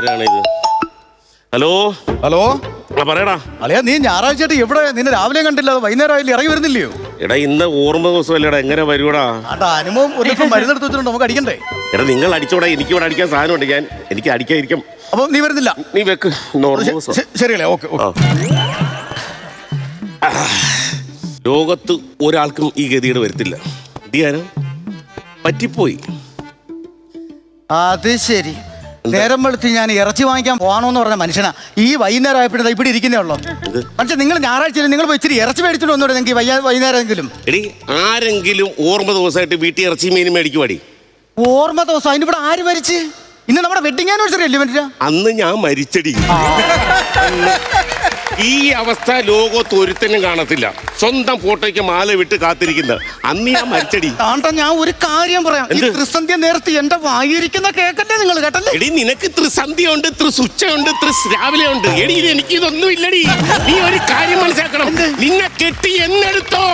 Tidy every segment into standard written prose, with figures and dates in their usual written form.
ആരാണിത്? Hello hello, പറയടാ. അളിയാ, നീ ഞായറാഴ്ചയായിട്ട് എവിടെ? നിന്നെ രാവിലെ കണ്ടില്ല, വൈകുന്നേരം ആയില്ലേ, ഇറങ്ങി വരുന്നില്ലയോ? എടാ ഇന്ന് ഓർമ്മ ദിവസമല്ലേടാ, എങ്ങനെ വരുവടാ? അതാ അനുഭവം ഒരിപ്പം മരുന്നെടുത്ത് വെച്ചിട്ടുണ്ട്, നമുക്ക് അടിക്കണ്ടേ? എടാ നിങ്ങൾ അടിച്ചോടാ, എനിക്ക് ഇവിടെ അടിക്കാൻ സാധനമുണ്ട്, എനിക്ക് അടിക്കാതിരിക്കും. അപ്പൊ നീ വരുന്നില്ല? നീ വെക്ക്. ശരിയല്ലേ? ഓക്കെ. ലോകത്ത് ഒരാൾക്കും ഈ ഗതിയുടെ വരത്തില്ല. ധ്യാനം പറ്റിപ്പോയി. അത് ശരി. നേരം വെളുത്തി ഞാൻ ഇറച്ചി വാങ്ങിക്കാൻ പോകണമെന്ന് പറഞ്ഞ മനുഷ്യനാ ഈ വൈകുന്നേരം ആയപ്പോഴേ ഇവിടെ ഇരിക്കുന്നേ ഉള്ളൂ. പക്ഷെ നിങ്ങൾ ഞായറാഴ്ച നിങ്ങൾ പോയി ഇച്ചിരി ഇറച്ചി മേടിച്ചിട്ട് വന്നോടെ നിങ്ങൾക്ക് വൈകുന്നേരമെങ്കിലും. എടി ആരെങ്കിലും ഓർമ്മ ദിവസമായിട്ട് വീട്ടിൽ ഇറച്ചി മീനും മേടിക്കുവാടി? ഓർമ്മ ദിവസം? അതിനിവിടെ ആര് മരിച്ച്? ഇന്ന് നമ്മുടെ വെഡിങ് ആനിവേഴ്സറി അല്ലേ മനുഷ്യ? അന്ന് ഞാൻ മരിച്ചടി. ഈ അവസ്ഥ ലോകത്ത് ഒരുത്തനും കാണത്തില്ല. സ്വന്തം ഫോട്ടോയ്ക്ക് മാല വിട്ട് കാത്തിരിക്കുന്ന അന്ന് ഞാൻ മരിച്ചടി. ഞാൻ ഒരു കാര്യം പറയാം. ഈ ത്രിസന്ധ്യ നേരത്തെ എന്റെ വായിരിക്കുന്ന കേക്കല്ലേ നിങ്ങൾ കേട്ടല്ലേ? എടി നിനക്ക് ത്രിസന്ധ്യ ഉണ്ട്, ത്രിസുച്ച ഉണ്ട്, രാവിലെ ഉണ്ട്. എടി എനിക്ക് ഇതൊന്നും ഇല്ലടി. നീ ഒരു കാര്യം മനസ്സിലാക്കണം. നിന്നെ കെട്ടി എന്നെടുത്തോ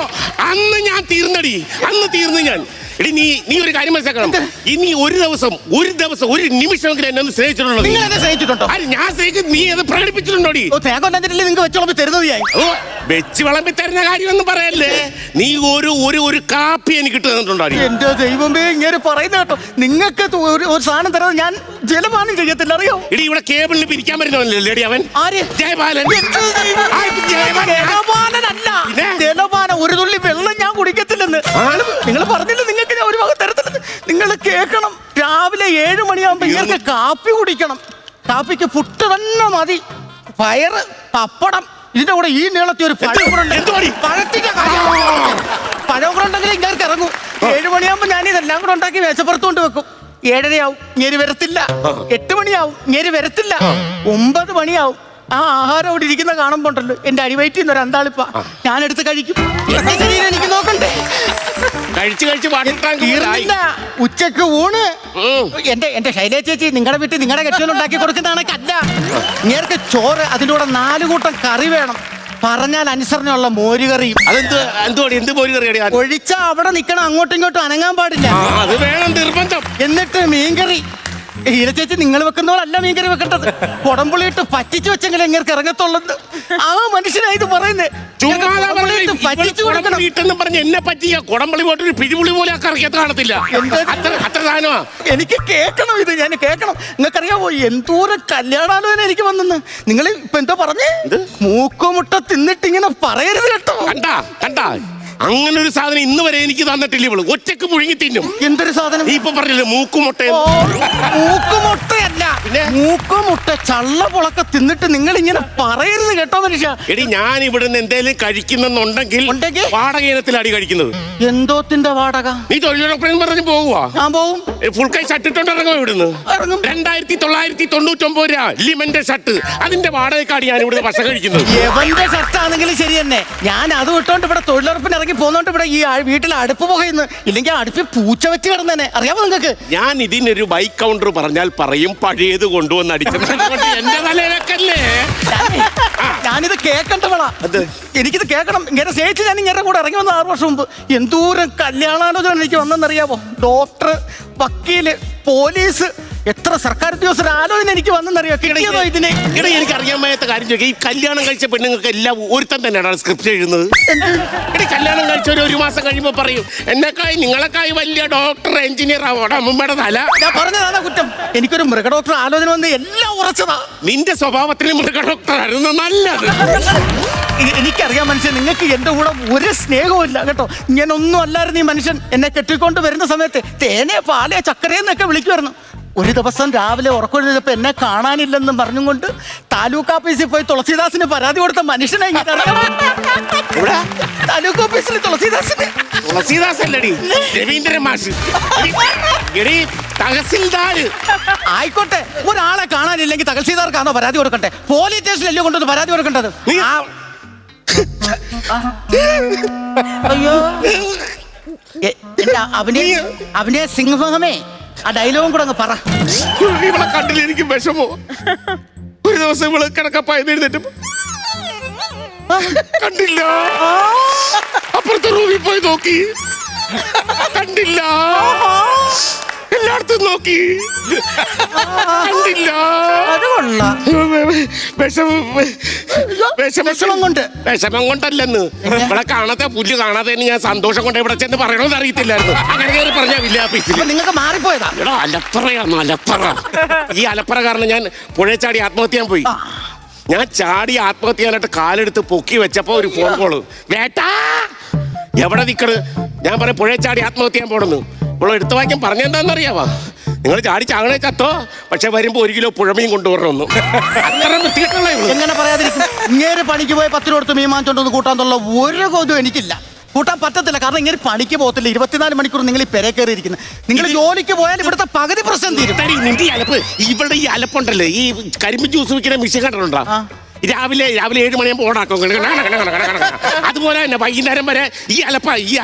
അന്ന് ഞാൻ തീർന്നടി. അന്ന് തീർന്നു ഞാൻ. എടി നീ ഒരു കാര്യം മനസ്സിലാക്കണം. ഇനി ഒരു ദിവസം ഒരു നിമിഷമെങ്കിലും എന്നെ ഒന്ന് സ്നേഹിച്ചിട്ടുണ്ടോ? നിങ്ങൾ എന്നെ സ്നേഹിച്ചിട്ടുണ്ടോ? ഞാൻ സ്നേഹിച്ച് നീ അത് പ്രകടിപ്പിച്ചിട്ടുണ്ടോടി? നിങ്ങൾക്ക് വെച്ച് വിളമ്പി തരുന്നത് ഞാൻ. വെച്ച് വിളമ്പി തരുന്ന കാര്യമൊന്നും പറയല്ലേ. നീ ഒരു കാപ്പി എനിക്ക് ഇട്ടുതന്നിട്ടുണ്ടോ? എന്റെ ദൈവമേ, ഇങ്ങനെ പറയുന്ന കേട്ടോ. നിങ്ങൾക്ക് ഒരു സാധനം തരാതെ ഞാൻ ജലപാനം ചെയ്യത്തില്ല, അറിയോ? എടി ഇവിടെ കേബിളിൽ പിരിക്കാൻ പറ്റുന്നല്ലേ അവൻ? ആര്? ജയപാലൻ. ജലപാലനല്ല, ജലപാനം. ഒരു തുള്ളി വെള്ളം ഞാൻ കുടിക്കത്തില്ലെന്ന് നിങ്ങൾ പറഞ്ഞില്ല. നിങ്ങൾക്ക് ഞാൻ ഒരു ഭാഗം തരത്തില്ലെന്ന് നിങ്ങൾ കേൾക്കണം. രാവിലെ 7 മണിയാകുമ്പോ ഇങ്ങനെ കാപ്പി കുടിക്കണം. കാപ്പിക്ക് പുട്ട് തന്നെ മതി. പയറ്, പപ്പടം, ഇതിന്റെ കൂടെ ഈ നീളത്തിൽ ഒരു പഴം കൂടെ ഉണ്ടെങ്കിൽ ഇങ്ങനെ ഇറങ്ങും. 7 മണിയാകുമ്പോ ഞാൻ ഇതെല്ലാം കൂടെ ഉണ്ടാക്കി മേശപ്പുറത്ത് കൊണ്ട് വെക്കും. 7:30 ഞെരി വരത്തില്ല. 8 മണിയാവും, ഞെരി വരത്തില്ല. 9 മണിയാവും. ആ ആഹാരം അവിടെ ഇരിക്കുന്ന കാണുമ്പോണ്ടല്ലോ എന്റെ അടിവയറ്റിൽ നിന്ന് ഒരു അന്താളിപ്പ ഞാനെടുത്ത് കഴിക്കും. എന്റെ ശരീരം എനിക്ക് നോക്കണ്ടേ? തീർന്നില്ല. ഉച്ചക്ക് ഊണ് എന്റെ ശൈല ചേച്ചി നിങ്ങളുടെ വീട്ടിൽ നിങ്ങളുടെ കെട്ടിയോൻ ഉണ്ടാക്കി കൊടുക്കുന്നതാണല്ല. ഇങ്ങേർക്ക് ചോറ്, അതിൻ്റെ കൂടെ 4 കൂട്ടം കറി വേണം. പറഞ്ഞാൽ അനുസരണയുള്ള മോരുകറിയും. ഒഴിച്ചാ അവിടെ നിക്കണം, അങ്ങോട്ടും ഇങ്ങോട്ടും അനങ്ങാൻ പാടില്ല. അത് വേണം നിർബന്ധം. എന്നിട്ട് മീൻകറി. ചേച്ചി നിങ്ങൾ വെക്കുന്നോളല്ല മീൻകറി വെക്കേണ്ടത്. കുടംപുളിയിട്ട് പറ്റിച്ചു വെച്ചെങ്കിലും എങ്ങനെ ഇറങ്ങത്തുള്ളത്. ആ മനുഷ്യനായി ഇത് പറയുന്നത്. പറ്റിച്ചു കൊടുക്കണം എന്നെ പറ്റിയ കുടംപുളി പോയിട്ട് പിടിപുളി പോലെ കറിക്കത്ത് കാണത്തില്ല. അത്ര സാധനമാ. എനിക്ക് കേൾക്കണം, ഇത് ഞാൻ കേൾക്കണം. നിങ്ങൾക്കറിയാവോ എന്തോരം കല്യാണാലോചന എനിക്ക് വന്നെന്ന്? നിങ്ങൾ ഇപ്പൊ എന്തോ പറഞ്ഞേ? മൂക്കുമുട്ട തിന്നിട്ട് ഇങ്ങനെ പറയരുത് കേട്ടോ. കണ്ടാ അങ്ങനെ ഒരു സാധനം ഇന്ന് വരെ എനിക്ക് തന്നിട്ടില്ല. ഇവള് ഒറ്റക്ക് മുഴുങ്ങി തിന്നും. എന്തൊരു സാധനം? നീ ഇപ്പൊ പറഞ്ഞില്ലേ മൂക്കുമുട്ട? മൂക്കുമുട്ടയല്ല, മൂക്കുമുട്ട ചള്ള പൊളക്ക തിന്നിട്ട് നിങ്ങൾ ഇങ്ങനെ പറയരുത് കേട്ടോ മനുഷ്യ. എടി ഞാൻ ഇവിടുന്ന് എന്തേലും കഴിക്കുന്നുണ്ടെങ്കിൽ വാടക ഇനത്തിൽ അടി കഴിക്കുന്നത്. എന്തോത്തിന്റെ വാടക? നീ തൊഴിലുറപ്പ് പറഞ്ഞ് പോവുക? ഞാൻ പോവും. ഫുൾ കൈ ഷർട്ട് ഇട്ടോണ്ട് ഇറങ്ങും ഇവിടുന്ന്. 2999 രൂപ ലിമന്റെ ഷർട്ട്. അതിന്റെ വാടകക്കാടി ഞാൻ ഇവിടുന്ന് ഭക്ഷണം കഴിക്കുന്നത്. എവന്റെ ഷർട്ട് ആണെങ്കിലും ശരി തന്നെ. ഞാൻ അത് ഇട്ടോണ്ട് ഇവിടെ തൊഴിലുറപ്പിന് ഇറങ്ങി പോന്നോണ്ട് ഇവിടെ ഈ വീട്ടിൽ അടുപ്പ് പുകയുന്നു. ഇല്ലെങ്കിൽ അടുപ്പിൽ പൂച്ച വെച്ച് കിടന്നേനെ. അറിയാമോ നിങ്ങൾക്ക്? ഞാൻ ഇതിനൊരു ബൈക്ക് കൗണ്ടർ പറഞ്ഞാൽ പറയും പഴയത് കൊണ്ടുവന്ന് അടിച്ചത്. എന്റെ തലയിലൊക്കല്ലേ ഞാനിത് കേൾക്കണ്ടവളാ. എനിക്കിത് കേൾക്കണം. ഇങ്ങനെ സ്നേഹിച്ച് ഞാൻ ഇങ്ങനെ കൂടെ ഇറങ്ങി വന്ന 6 വർഷം മുമ്പ് എന്തോരം കല്യാണാലോചന എനിക്ക് വന്നെന്നറിയാമോ? ഡോക്ടർ, വക്കീല്, പോലീസ്, എത്ര സർക്കാർ ഉദ്യോഗസ്ഥർ ആലോചന എനിക്ക് വന്നെന്നറിയോ? കിട്ടിയതോ ഇതിനെ? എനിക്ക് അറിയാൻ മേത്ത കാര്യം ചോദിക്കുക. ഈ കല്യാണം കഴിച്ച പെണ്ണുങ്ങൾക്ക് എല്ലാം ഒരുത്തൻ തന്നെയാണ് സ്ക്രിപ്റ്റ് എഴുതുന്നത്. കല്യാണം കഴിച്ച 1 മാസം കഴിയുമ്പോ പറയും എന്നെക്കായി നിങ്ങളെക്കായി വലിയ ഡോക്ടർ, എഞ്ചിനീയർ ആവോടെ അമ്മയുടെ തല. ഞാൻ പറഞ്ഞതാണ് കുറ്റം. എനിക്കൊരു മൃഗ ഡോക്ടർ ആലോചന വന്ന് എല്ലാം ഉറച്ചതാ. നിന്റെ സ്വഭാവത്തിന് മൃഗ ഡോക്ടർ ആയിരുന്നു നല്ലത്. എനിക്കറിയാം മനുഷ്യൻ, നിങ്ങൾക്ക് എന്റെ കൂടെ ഒരു സ്നേഹവും ഇല്ല കേട്ടോ. ഇങ്ങനൊന്നും അല്ലായിരുന്നു ഈ മനുഷ്യൻ. എന്നെ കെട്ടിക്കൊണ്ട് വരുന്ന സമയത്ത് തേനെ, പാലേ, ചക്കരയെന്നൊക്കെ വിളിക്കുമായിരുന്നു. ഒരു ദിവസം രാവിലെ ഉറക്കൊഴിഞ്ഞപ്പോ എന്നെ കാണാനില്ലെന്നും പറഞ്ഞുകൊണ്ട് താലൂക്ക് ഓഫീസിൽ പോയി തുളസീദാസിന് പരാതി കൊടുത്ത മനുഷ്യനായി. താലൂക്ക് ഓഫീസിൽ തുളസീദാസല്ലടി, രവീന്ദ്രൻ മാഷ്. തഹസിൽദാർ ആയിക്കോട്ടെ. ഒരാളെ കാണാനില്ലെങ്കിൽ തഹസിൽദാർക്കാണോ പരാതി കൊടുക്കട്ടെ? പോലീസ് സ്റ്റേഷനിലല്ലേ കൊണ്ടൊന്ന് പരാതി കൊടുക്കേണ്ടത്? അയ്യോ അവനെ സിംഹമേ, ആ ഡയലോഗും കൂടെ അങ്ങ് പറ. ഇവളെ കണ്ടില്ല എനിക്ക് വിഷമോ. ഒരു ദിവസം ഇവള് കിടക്കപ്പായ എഴുന്നേറ്റ് കണ്ടില്ല. അപ്പുറത്തെ റൂമിൽ പോയി നോക്കി, കണ്ടില്ല. എല്ലായിടത്തും നോക്കി, കണ്ടില്ല. അത് കൊള്ളാം. വിഷമം കൊണ്ട്. വിഷമം കൊണ്ടല്ലെന്ന്, ഇവിടെ കാണാതെ പുല്ല് കാണാതെ ഞാൻ സന്തോഷം കൊണ്ട് ഇവിടെ ചെന്ന് പറയണമെന്ന് അറിയത്തില്ലായിരുന്നു. അങ്ങനെ കയറി പറഞ്ഞ വില്ലാപ്പീസിൽ നിങ്ങൾക്ക് മാറിപ്പോയതാ. എടാ അലപ്പറയാണ് അലപ്പറ. ഈ അലപ്പറ കാരണം ഞാൻ പുഴ ചാടി ആത്മഹത്യ ചെയ്യാൻ പോയി. ഞാൻ ചാടി ആത്മഹത്യ ചെയ്യാനായിട്ട് കാലെടുത്ത് പൊക്കി വെച്ചപ്പോ ഒരു ഫോൺ കോള്. വേട്ടാ എവിടെ നിക്കണ്? ഞാൻ പറയാം പുഴ ചാടി ആത്മഹത്യ ചെയ്യാൻ പോണെന്ന്. ഇപ്പോൾ എടുത്ത വാക്യം പറഞ്ഞെന്താണെന്നറിയാവാ? നിങ്ങൾ ചാടി ചാകണേ ചത്തോ, പക്ഷെ വരുമ്പോ 1 കിലോ പുഴമീൻ കൊണ്ടുവരണമെന്ന്. അത്ര വൃത്തികെട്ടുള്ള എങ്ങനെ പറയാതിരിക്കും? ഇങ്ങേര് പണിക്ക് പോയി 10 രൂപ കൊടുത്ത് മീൻ വാങ്ങിച്ചോണ്ടൊന്ന് കൂട്ടാന്നുള്ള ഒരു കൊതും എനിക്കില്ല. കൂട്ടാൻ പറ്റത്തില്ല. കാരണം ഇങ്ങനെ പണിക്ക് പോകത്തില്ല. 24 മണിക്കൂർ നിങ്ങൾ ഈ പെരെ കയറിയിരിക്കുന്നത്. നിങ്ങൾ ജോലിക്ക് പോയാൽ ഇവിടുത്തെ പകുതി പ്രശ്നം തീരും. നിന്റെ ഈ അലപ്പ്, ഇവിടെ ഈ അലപ്പുണ്ടല്ലേ, ഈ കരിമ്പ് ജ്യൂസ് വിൽക്കുന്ന മിഷൻ കണ്ടിട്ടുണ്ടോ? രാവിലെ 7 മണിയാകുമ്പോൾ ഓടാക്കും. അതുപോലെ തന്നെ വൈകുന്നേരം വരെ ഈ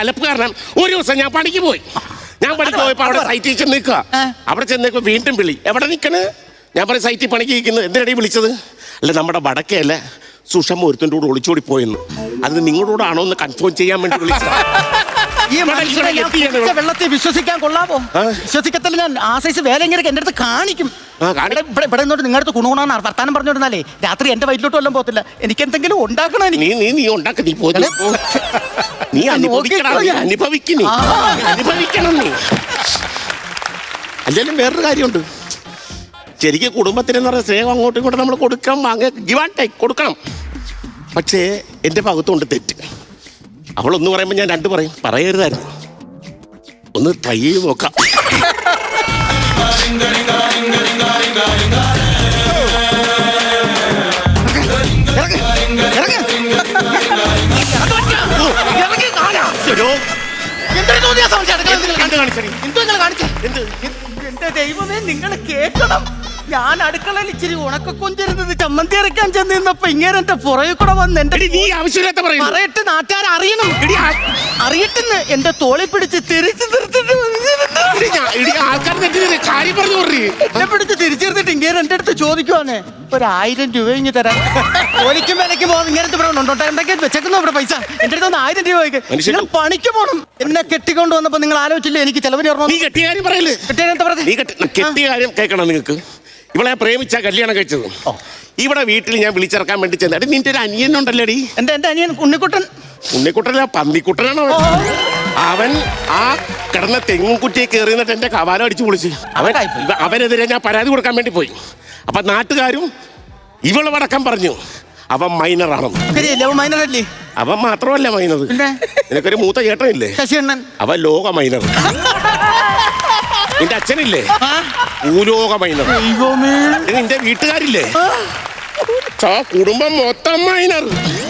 അലപ്പ് കാരണം ഒരു ദിവസം ഞാൻ പണിക്ക് പോയി. ഞാൻ പണിക്ക് പോയപ്പോ അവിടെ സൈറ്റിൽ ചെന്ന് നിൽക്കുക. അവിടെ ചെന്ന് നിൽക്കുമ്പോൾ വീണ്ടും വിളി. എവിടെ നിൽക്കണ്? ഞാൻ പറയും സൈറ്റിൽ പണിക്ക് നിൽക്കുന്നു. എന്തിനടി വിളിച്ചത്? അല്ല നമ്മുടെ വടക്കയല്ലേ സുഷമ ഒരുത്തൻ്റെ കൂടെ ഒളിച്ചോടി പോയെന്ന്. അത് നിങ്ങളോടാണോ എന്ന് കൺഫേം ചെയ്യാൻ വേണ്ടി വിളിച്ചത്. ഈ വെള്ളത്തിൽ വിശ്വസിക്കാൻ കൊള്ളാമോ? വിശ്വസിക്കത്തില്ല. ഞാൻ ആ സൈസ് വേല എങ്ങനെ എന്റെ അടുത്ത് കാണിക്കും. ഇവിടെ നിന്നോട്ട് നിങ്ങളുടെ അടുത്ത് കുണുകുണാണ് വർത്താനം പറഞ്ഞോണ്ടിരുന്നാലേ രാത്രി എന്റെ വയറ്റിലോട്ട് വല്ലതും പോകത്തില്ല. എനിക്ക് എന്തെങ്കിലും ഉണ്ടാക്കണം. നീ ഉണ്ടാക്ക, നീ പോ, നീ അനുഭവിക്കണം. നീ അല്ലെങ്കിലും വേറൊരു കാര്യമുണ്ട്. ശരിക്കും കുടുംബത്തിനെന്ന് പറഞ്ഞ സ്നേഹം അങ്ങോട്ടും ഇങ്ങോട്ടും നമ്മൾ കൊടുക്കണം, ഗിവ് ആൻഡ് ടേക്ക് കൊടുക്കണം. പക്ഷേ എൻ്റെ ഭാഗത്തുകൊണ്ട് തെറ്റ്. അവളൊന്ന് പറയുമ്പോൾ ഞാൻ 2 പറയും. പറയരുതായിരുന്നു. ഒന്ന് ട്രൈ ചെയ്ത് നോക്കാം. എന്റെ ദൈവമേ, നിങ്ങൾ കേൾക്കണം. ഞാൻ അടുക്കളയിൽ ഇച്ചിരി ഉണക്കൊഞ്ചിരുന്നത് ചമ്മന്തി അരയ്ക്കാൻ ചെന്നിരുന്നപ്പോ ഇങ്ങനെ എന്റെ പുറകെ കൂടെ വന്ന് എന്റെ നീ ആവശ്യമില്ലാത്ത പറയട്ട് നാട്ടുകാർ അറിയണം. അറിയട്ടെന്ന് എന്റെ തോളി പിടിച്ച് തിരിച്ചു എന്നെ പിടിച്ച് തിരിച്ചെടുത്തിട്ട് ഇങ്ങനെ എന്റെ അടുത്ത് ചോദിക്കുവാന്നേ, 1000 രൂപ ഇങ്ങ് തരാൻ. ജോലിക്കും വിലയ്ക്ക് പോകും. ഇങ്ങനത്തെ ഇവിടെ വെച്ചേക്കുന്ന ഇവിടെ പൈസ എന്റെ അടുത്ത് 1000 രൂപ നിങ്ങൾ പണിക്ക് പോകണം. എന്നെ കെട്ടിക്കൊണ്ട് വന്നപ്പോ നിങ്ങൾ ആലോചിച്ചില്ലേ എനിക്ക് ചെലവിന് പറഞ്ഞോ? നീ കെട്ടിയ കാര്യം പറയല്ലേ? കെട്ടിയ കാര്യം കേൾക്കണം നിങ്ങൾക്ക്. ഇവളെ പ്രേമിച്ച കല്യാണം കഴിച്ചത് ഇവിടെ വീട്ടിൽ ഞാൻ വിളിച്ചിറക്കാൻ വേണ്ടി ചെന്നിട്ട് നിന്റെ ഒരു അനിയനുണ്ടല്ലേടി? എന്റെ അനിയൻ ഉണ്ണിക്കുട്ടനല്ല, പന്നിക്കുട്ടനാണ്. അവൻ ആ കിടന്ന തെങ്ങുകുറ്റിയെ കയറി നിന്നിട്ട് എന്റെ കവാലം അടിച്ചു പൊളിച്ച്. അവനെതിരെ ഞാൻ പരാതി കൊടുക്കാൻ വേണ്ടി പോയി. അപ്പൊ നാട്ടുകാരും ഇവള് വടക്കം പറഞ്ഞു അവൻ മൈനറാണെന്ന്. അവൻ മാത്രമല്ല മൈനർ, നിനക്കൊരു മൂത്ത ചേട്ടനില്ലേ അവൻ ലോക മൈനർ. നിന്റെ അച്ഛനില്ലേ ഭൂലോക മൈനർ. നിന്റെ വീട്ടുകാരില്ലേ കുടുംബം മൊത്തം മൈനർ.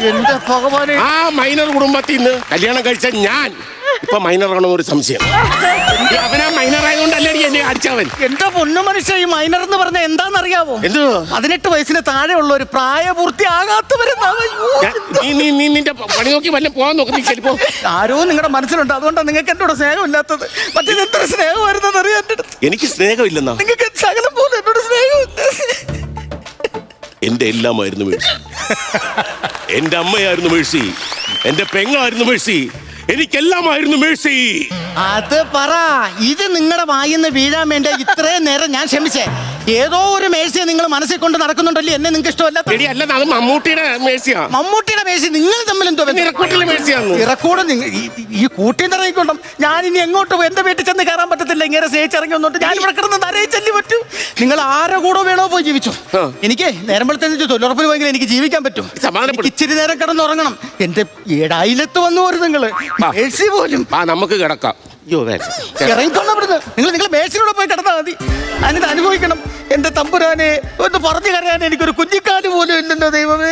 എന്റെ ഭഗവാനെ, ആ മൈനർ കുടുംബത്തിൽ നിന്ന് കല്യാണം കഴിച്ച ഞാൻ ഇപ്പൊ മൈനറാണോ ഒരു സംശയം. അവനാ മൈനർ ആയതുകൊണ്ടല്ലേ എന്നെ അടിച്ചവൻ. എന്റെ പൊന്നു മനുഷ്യ, ഈ മൈനർ എന്ന് പറഞ്ഞ എന്താണെന്നറിയാവോ? 18 വയസ്സിന് താഴെ ഉള്ള ഒരു പ്രായപൂർത്തിയാകാത്തവരെ നിന്റെ പണി നോക്കി വല്ല പോകാൻ നോക്കി. ചിലപ്പോ ആരോ നിങ്ങളുടെ മനസ്സിലുണ്ട്. അതുകൊണ്ടാണ് നിങ്ങൾക്ക് എന്നോട് സ്നേഹമില്ലാത്തത്. മറ്റേത് എത്ര സ്നേഹമായിരുന്നു അറിയാം എന്റെ അടുത്ത്. എനിക്ക് സ്നേഹമില്ലെന്നാ? നിങ്ങൾക്ക് ശകലം പോലും എന്നോട് സ്നേഹമില്ല. എന്റെ എല്ലാമായിരുന്നു മേഴ്സി. എന്റെ അമ്മയായിരുന്നു മേഴ്സി. എന്റെ പെങ്ങളായിരുന്നു മേഴ്സി. എനിക്കെല്ലാമായിരുന്നു മേഴ്സി. അത് പറ. ഇത് നിങ്ങളുടെ വായിന്ന് വീഴാൻ വേണ്ടി ഇത്രയും നേരം ഞാൻ ക്ഷമിച്ചേ. ഏതോ ഒരു മേഴ്സിയെ നിങ്ങൾ മനസ്സിൽ കൊണ്ട് നടക്കുന്നുണ്ടല്ലേ. എന്നെ നിങ്ങൾക്ക് ഇഷ്ടമല്ല. അത് മമ്മൂട്ടിയുടെ മേഴ്സിയാ. മമ്മൂട്ടിയുടെ മേഴ്സി. നിങ്ങൾ തമ്മിൽ എന്തോ ഇറക്കൂടെ. ഈ കൂട്ടിൽ നിറയിക്കൊണ്ടും ഞാൻ ഇനി എങ്ങോട്ട് പോകും? എന്റെ വീട്ടിൽ ചെന്ന് കയറാൻ പറ്റത്തില്ല. ഇങ്ങനെ സ്നേഹിച്ചിറങ്ങി വന്നോട്ട് ഞാൻ ഇവിടെ കിടന്ന് നരയിച്ചല്ലേ പറ്റൂ. നിങ്ങൾ ആരെ കൂടെ വേണോ പോയി ജീവിച്ചു. എനിക്ക് നേരം വെളുത്തെന്ന് തൊഴിലുറപ്പിന് പോയെങ്കിൽ എനിക്ക് ജീവിക്കാൻ പറ്റും. ഇച്ചിരി നേരം കിടന്നുറങ്ങണം. എന്റെ ഏടായിലത്ത് വന്നു പോരും നിങ്ങള്. മേഴ്സി പോലും നമുക്ക് കിടക്കാം. ഇറങ്ങിക്കൊള്ളു. നിങ്ങൾ മേഴ്സിലൂടെ പോയി കിടന്നാൽ മതി. ഞാനിത് അനുഭവിക്കണം. എന്റെ തമ്പുരാനെ ഒന്ന് പറഞ്ഞു കരയാൻ എനിക്കൊരു കുഞ്ഞിക്കാല് പോലും ഇല്ലെന്നോ ദൈവമേ.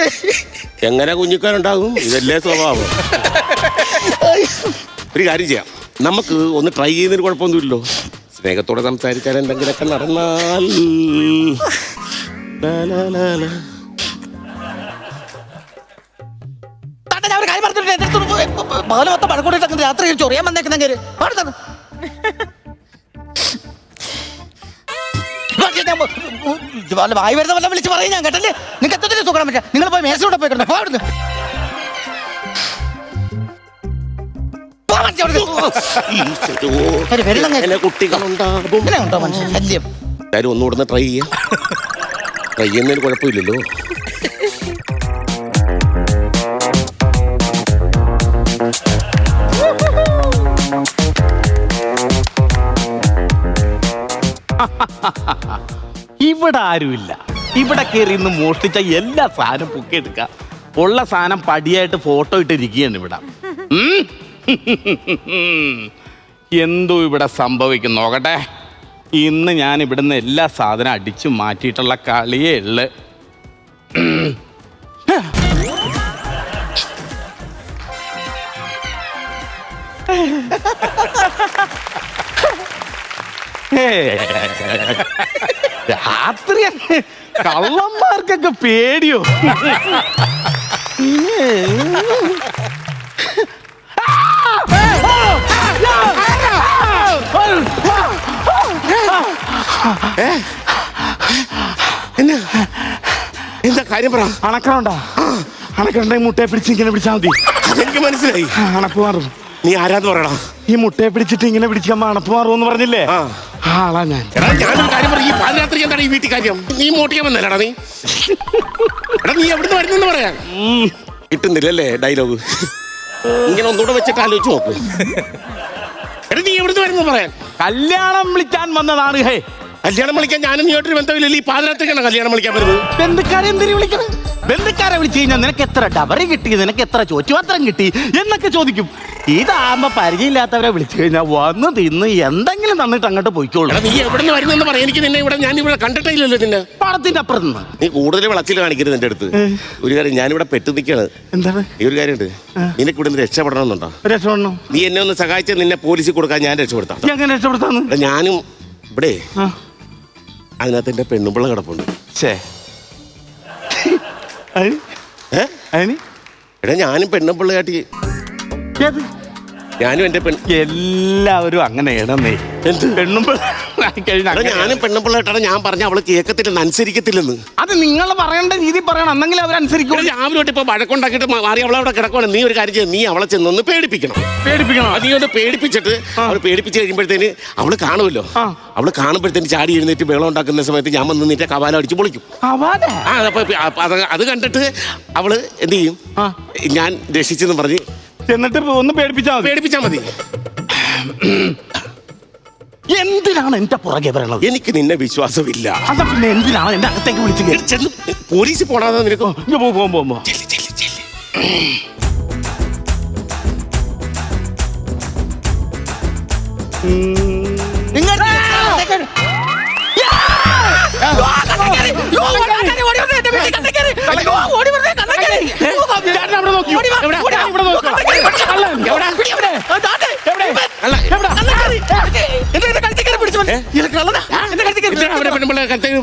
എങ്ങനെ കുഞ്ഞിക്കാലുണ്ടാകും? ഇതല്ലേ സ്വഭാവം. ഒരു കാര്യം ചെയ്യാം, നമുക്ക് ഒന്ന് ട്രൈ ചെയ്യുന്നതിന് കുഴപ്പമൊന്നുമില്ലല്ലോ. സ്നേഹത്തോടെ സംസാരിച്ചാൽ എന്തെങ്കിലുമൊക്കെ നടന്നാൽ. ഞാൻ ഒരു കാര്യം പറഞ്ഞിട്ട് പകല് മൊത്തം പഴക്കൂടിയിട്ട് രാത്രി ചൊറിയാൻ വന്നേക്കുന്ന കാര്യം പാടുന്നത്. വായി വരുന്ന വല്ല വിളിച്ച് പറയും ഞാൻ കേട്ടല്ലേ. നിങ്ങൾക്ക് എത്തത്തില്ല സുഖം പറ്റാ. നിങ്ങൾ പോയി മേശയോടെ പോയി കിടന്നു. എന്നെ കുട്ടികളുണ്ടാകും. ഉണ്ടോ മനുഷ്യൻ ശല്യം? കാര്യം ഒന്നുകൂടെ ട്രൈ ചെയ്യാം. ട്രൈ ചെയ്യുന്നതിന് കുഴപ്പമില്ലല്ലോ. ഇവിടെ ആരുമില്ല. ഇവിടെ കയറി ഇന്ന് മോഷ്ടിച്ച എല്ലാ സാധനം പൊക്കിയെടുക്കുക. ഉള്ള സാധനം പടിയായിട്ട് ഫോട്ടോ ഇട്ടിരിക്കുകയാണ് ഇവിടെ. എന്തോ ഇവിടെ സംഭവിക്കും നോക്കട്ടെ. ഇന്ന് ഞാൻ ഇവിടുന്ന് എല്ലാ സാധനം അടിച്ചു മാറ്റിയിട്ടുള്ള കളിയേ ഉള്ളു. രാത്രി കള്ളന്മാർക്കൊക്കെ പേടിയോ? എന്താ കാര്യം പറ. അണക്കറുണ്ടോ? അണക്കറുണ്ടെ മുട്ടയെ പിടിച്ച് ഇങ്ങനെ പിടിച്ചാൽ മതി. അതെനിക്ക് മനസ്സിലായി. അണപ്പ് മാറും. നീ ആരാന്ന് പറയടാ. ഈ മുട്ടയെ പിടിച്ചിട്ട് ഇങ്ങനെ പിടിക്കുമ്പോ അണപ്പ് മാറുമെന്ന് പറഞ്ഞില്ലേ? ആളാ ഞാൻ. ഞാനൊരു കാര്യം പറ. ഈ പാതിരാത്രി എന്താണ് ഈ വീട്ടിൽ കാര്യം? നീ മോട്ടിക്കാൻ വന്നല്ലടാ നീ. എടാ നീ എവിടുന്ന് വരുന്നെന്ന് പറയാ. കിട്ടുന്നില്ലല്ലേ ഡയലോഗ്? ഇങ്ങനെ ഒന്നുകൂടെ വെച്ചിട്ട് ആലോചിച്ച് നോക്ക്. എടാ നീ എവിടുന്ന് വരുന്നെന്ന് പറയാൻ. കല്യാണം വിളിക്കാൻ വന്നതാണ്. ഹേ, കല്യാണം വിളിക്കാൻ ഞാനും നീയോട്ടൊരു ബന്ധമില്ലല്ലോ. ഈ പാതിരാത്രിക്കാണ് കല്യാണം വിളിക്കാൻ വരുന്നത്. ബന്ധുക്കാരെ എന്തിനു വിളിക്കണം? ബന്ധുക്കാരെ വിളിച്ചു കഴിഞ്ഞാൽ നിനക്ക് എത്ര ഡബറി കിട്ടി, നിനക്ക് എത്ര ചോറ്റുപാത്രം കിട്ടി എന്നൊക്കെ ചോദിക്കും. ഇതാകുമ്പോ പരിചയമില്ലാത്തവരെ വിളിച്ചു കഴിഞ്ഞാൽ വന്ന് തിന്ന് എന്തെങ്കിലും തന്നിട്ട് അങ്ങോട്ട് പോയിക്കോളൂ. നീ എവിടുന്ന് വരുന്നെന്ന് പറയാം. എനിക്ക് നിന്നെ ഇവിടെ ഞാനിവിടെ കണ്ടിട്ടില്ലല്ലോ. നിന്നെ പാടത്തിന്റെ അപ്പുറത്ത് നിന്ന് നീ കൂടുതൽ വിളച്ചിൽ കാണിക്കരുത് എന്റെ അടുത്ത്. ഒരു കാര്യം, ഞാനിവിടെ പെട്ടു നിൽക്കാണ്. എന്താണ് ഈ ഒരു കാര്യമുണ്ട്. നിനക്ക് ഇവിടെ നിന്ന് രക്ഷപ്പെടണമെന്നുണ്ടോ? രക്ഷപ്പെടണം. നീ എന്നെ ഒന്ന് സഹായിച്ചാൽ നിന്നെ പോലീസിൽ കൊടുക്കാൻ ഞാൻ രക്ഷപ്പെടുത്താം. എങ്ങനെ രക്ഷപ്പെടുത്താന്ന്? ഞാനും ഇവിടെ അതിനകത്ത് എന്റെ പെണ്ണുമ്പിള്ള കിടപ്പുണ്ട്. എടാ ഞാനും പെണ്ണുമ്പിള്ളയാട്ടി ഞാനും എന്റെ എല്ലാവരും അങ്ങനെയാണെന്നേ. ഞാനും പെണ്ണുമ്പിള്ളേട്ടാ ഞാൻ പറഞ്ഞ അവള് കേൾക്കത്തില്ലെന്ന്, അനുസരിക്കത്തില്ലെന്ന്. അത് നിങ്ങൾ പറയേണ്ട രീതി പറയണം, എന്നെങ്കിലും അവരനുസരിക്കും. രാവിലെ തൊട്ട് ഇപ്പൊ വഴക്കുണ്ടാക്കിയിട്ട് മാറി അവളവിടെ കിടക്കുവാണ്. നീ ഒരു കാര്യം ചെയ്ത് നീ അവളെ ചെന്നൊന്ന് പേടിപ്പിക്കണം. നീ ഒന്ന് പേടിപ്പിച്ചിട്ട് അവൾ പേടിപ്പിച്ച് കഴിയുമ്പോഴത്തേന് അവള് കാണുമല്ലോ. അവള് കാണുമ്പോഴത്തേന് ചാടി എഴുന്നേറ്റ് വെള്ളം ഉണ്ടാക്കുന്ന സമയത്ത് ഞാൻ വന്ന് നിന്നിട്ട് കവാലം അടിച്ച് പൊളിക്കും. അത് കണ്ടിട്ട് അവള് എന്ത് ചെയ്യും? ഞാൻ രക്ഷിച്ചെന്ന് പറഞ്ഞ് എന്നിട്ട് ഒന്ന് പേടിപ്പിച്ചാ മതി. എന്തിനാണ് എന്റെ പുറകെ പറയണത്? എനിക്ക് നിന്നെ വിശ്വാസമില്ല. അതാ പിന്നെ എന്തിനാണ് എന്റെ അകത്തേക്ക് വിളിച്ചു? പോലീസിൽ പോടാതെ നിനക്ക് പോകുമ്പോ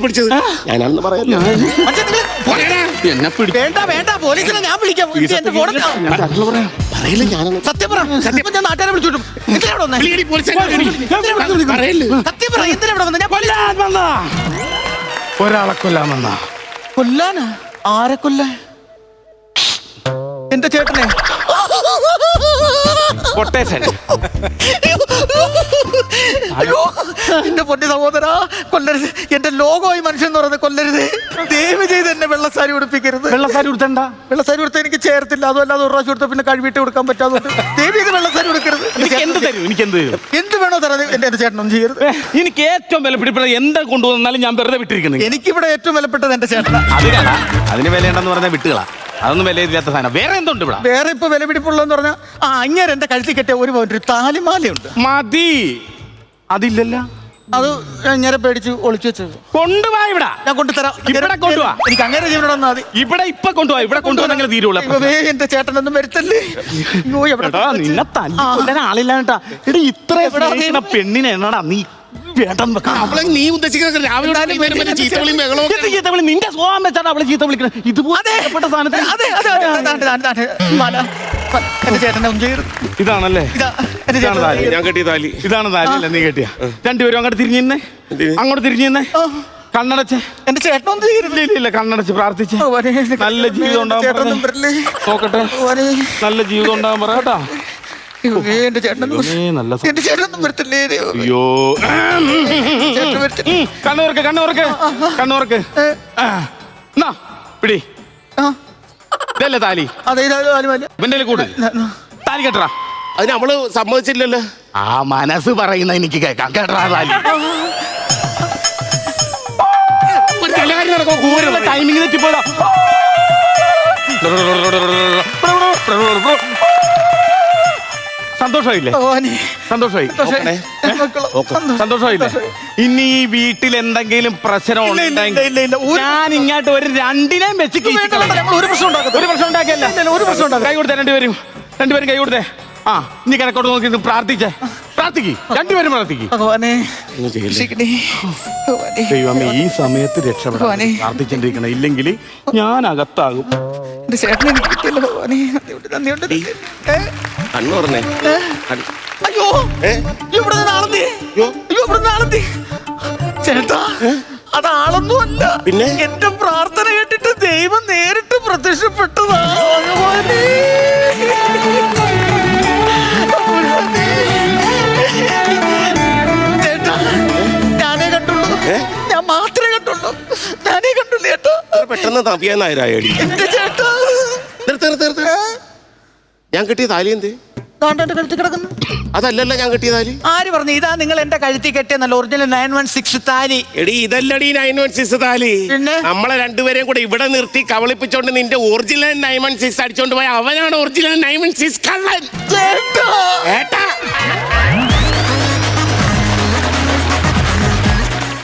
പിടിച്ചത് ഞാനാണെന്ന് പറയാം. എന്നെ വേണ്ട പോലീസിനെ ഞാൻ വിളിക്കാം. പറയില്ല ഞാനാണ്. സത്യം പറ. സത്യം ഞാൻ നാട്ടുകാരെ വിളിച്ചോട്ടും. സത്യം പറ. എന്തിനാ ഇവിടെ വന്ന? ഒരാളെ കൊല്ലാൻ വന്നാ. കൊല്ലാനാ? ആരെ കൊല്ലാൻ? എന്റെ ചേട്ടനെ. കൊട്ടേഷൻ. എന്റെ പൊട്ടി സഹോദരാ, കൊല്ലരുത്. എന്റെ ലോകമായി മനുഷ്യൻ എന്ന് പറയുന്നത് കൊല്ലരുത്. ദയവ് ചെയ്ത് എന്നെ വെള്ളസാരി ഉടുപ്പിക്കരുത്. വെള്ളസാരി ഉടുത്തണ്ട. വെള്ളസാരി ഉടുത്ത എനിക്ക് ചേർത്തില്ല. അതുമല്ലാതെ ഒരു പ്രാവശ്യം ഉടുത്ത പിന്നെ കഴിവിട്ട് കൊടുക്കാൻ പറ്റാതെ ദയവ് ചെയ്ത് വെള്ളസാരി ഉടുക്കരുത്. എന്ത് തരും? എനിക്ക് എന്ത് തരും? എന്ത് വേണോ തരാതെ എന്റെ ചേട്ടനൊന്നും ചെയ്യരുത്. എനിക്ക് ഏറ്റവും വിലപിടിപ്പുള്ള എന്താ കൊണ്ടുവന്നാലും ഞാൻ വെറുതെ വിട്ടിരിക്കുന്നത്. എനിക്കിവിടെ ഏറ്റവും വിലപ്പെട്ടത് എന്റെ ചേട്ടനാ. അതിന് വിലയുണ്ടെന്ന് പറഞ്ഞാൽ വിട്ടുകളാ. അതൊന്നും വിലയില്ലാത്ത സാധനം. വേറെ എന്തുണ്ട് ഇവിടെ? വേറെ ഇപ്പൊ വിലപിടിപ്പുള്ളതെന്ന് പറഞ്ഞാൽ അങ്ങേരെ എന്റെ കഴുത്തിൽ കെട്ടിയ ഒരു താലിമാലയുണ്ട്. മതി. അതില്ലല്ലോ. അത് ഞാൻ പേടിച്ച് ഒളിച്ചു വെച്ചത്. കൊണ്ടുപോവാ. ഇവിടെ ഞാൻ കൊണ്ടുതരാം. ഇവിടെ കൊണ്ടുപോവാ. എനിക്ക് അങ്ങനെ ജീവനോട് വന്നാൽ മതി. ഇവിടെ ഇപ്പൊ കൊണ്ടുപോവാ. ഇവിടെ കൊണ്ടുപോകുന്നെങ്കിൽ തീരുള്ളൂ. എന്റെ ചേട്ടനൊന്നും വരുത്തല്ലേ. നിന്നെ തല്ലാൻ ആളില്ലാട്ടാ. ഇവിടെ ഇത്ര പെണ്ണിനെ എന്നാടാ നീ അവളെ നീ ഉദ്ദേശിക്കുന്ന നിന്റെ സ്വഭാവം വെച്ചാണ് അവളെ ചീത്ത വിളിക്കുന്നത്. ഇതുപോലെ ഇതാണല്ലേ? ഞാൻ കെട്ടിയ താലി. ഇതാണ് താലി അല്ലേ നീ കെട്ടിയ? രണ്ടുപേരും അങ്ങോട്ട് തിരിഞ്ഞെ, അങ്ങോട്ട് തിരിഞ്ഞെ. കണ്ണടച്ച്. എന്റെ ചേട്ടനൊന്നും ഇല്ല, കണ്ണടച്ച് പ്രാർത്ഥിച്ച് നല്ല ജീവിതം ഉണ്ടാവാൻ നോക്കട്ടെ. നല്ല ജീവിതം ഉണ്ടാവാൻ പറ കേട്ടാ. എന്റെ ചേട്ടനൊന്നും നല്ല എന്റെ ചേട്ടനൊന്നും വരത്തില്ലേ അയ്യോ ചേട്ടൻ വരത്തില്ല. കണ്ണൂർക്ക് പിടി ആ, ഇതല്ലേ താലി അതെ ഇതാലും ഇവന്റെ കൂട് താലി കെട്ടറാ. അതിന് അവള് സമ്മതിച്ചില്ലല്ലോ. ആ മനസ്സ് പറയുന്ന എനിക്ക് കേൾക്കാം. കേട്ടറാ താലി. ഒരു കലാകാരി നടക്കുമ്പോ ടൈമിങ് തെറ്റിപ്പോയതാ. സന്തോഷമായില്ലേ? സന്തോഷമായി. സന്തോഷമായില്ലേ? ഇനി ഈ വീട്ടിൽ എന്തെങ്കിലും പ്രശ്നം ഉണ്ടെങ്കിൽ ഞാൻ ഇങ്ങോട്ട് ഒരു രണ്ടിനെയും വെച്ച് ഒരു പ്രശ്നം ഉണ്ടാക്കിയല്ല. കൈ കൊടുത്തേ രണ്ടുപേരും കൈ കൊടുത്തേ. ആ നീ കിഴക്കോട്ട് നോക്കി പ്രാർത്ഥിക്ക് രണ്ടുപേരും പ്രാർത്ഥിക്ക്. ദൈവമേ ഈ സമയത്ത് രക്ഷപ്പെടാൻ പ്രാർത്ഥിച്ചിട്ടിരിക്കണം, ഇല്ലെങ്കിൽ ഞാൻ അകത്താകും. കണ്ണു പറഞ്ഞേ. അയ്യോ ഇവിടെ നാളെ ചേട്ടാ അത് ആളൊന്നുമല്ല, പിന്നെ എന്റെ പ്രാർത്ഥന കേട്ടിട്ട് ദൈവം നേരിട്ട് പ്രത്യക്ഷപ്പെട്ടതാ. ചേട്ടാ ഞാനേ കണ്ടുള്ളൂ, ഞാൻ മാത്രമേ കണ്ടുള്ളൂ, ഞാനേ കണ്ടുള്ളൂ ചേട്ടാ. പെട്ടെന്ന് തപ്പിയാനായിരായടി. എന്റെ ചേട്ടാ ഞാൻ കിട്ടിയ താലി എന്ത്? എന്റെ കഴുത്തി കിടക്കുന്നു. അതല്ലല്ലോ ഞാൻ കിട്ടിയ താലി. ആര് പറഞ്ഞു? ഇതാ നിങ്ങൾ എന്റെ കഴുത്തി കെട്ടിയ നല്ല ഒറിജിനൽ 916 താലി. എടി ഇതല്ലടി 916 താലി. പിന്നെ നമ്മളെ രണ്ടുപേരെയും കൂടെ ഇവിടെ നിർത്തി കവളിപ്പിച്ചോണ്ട് നിന്റെ ഒറിജിനൽ 916 അടിച്ചോണ്ട് പോയ അവനാണ് ഒറിജിനൽ 916 കള്ളൻ. ചേട്ടാ ഏട്ടാ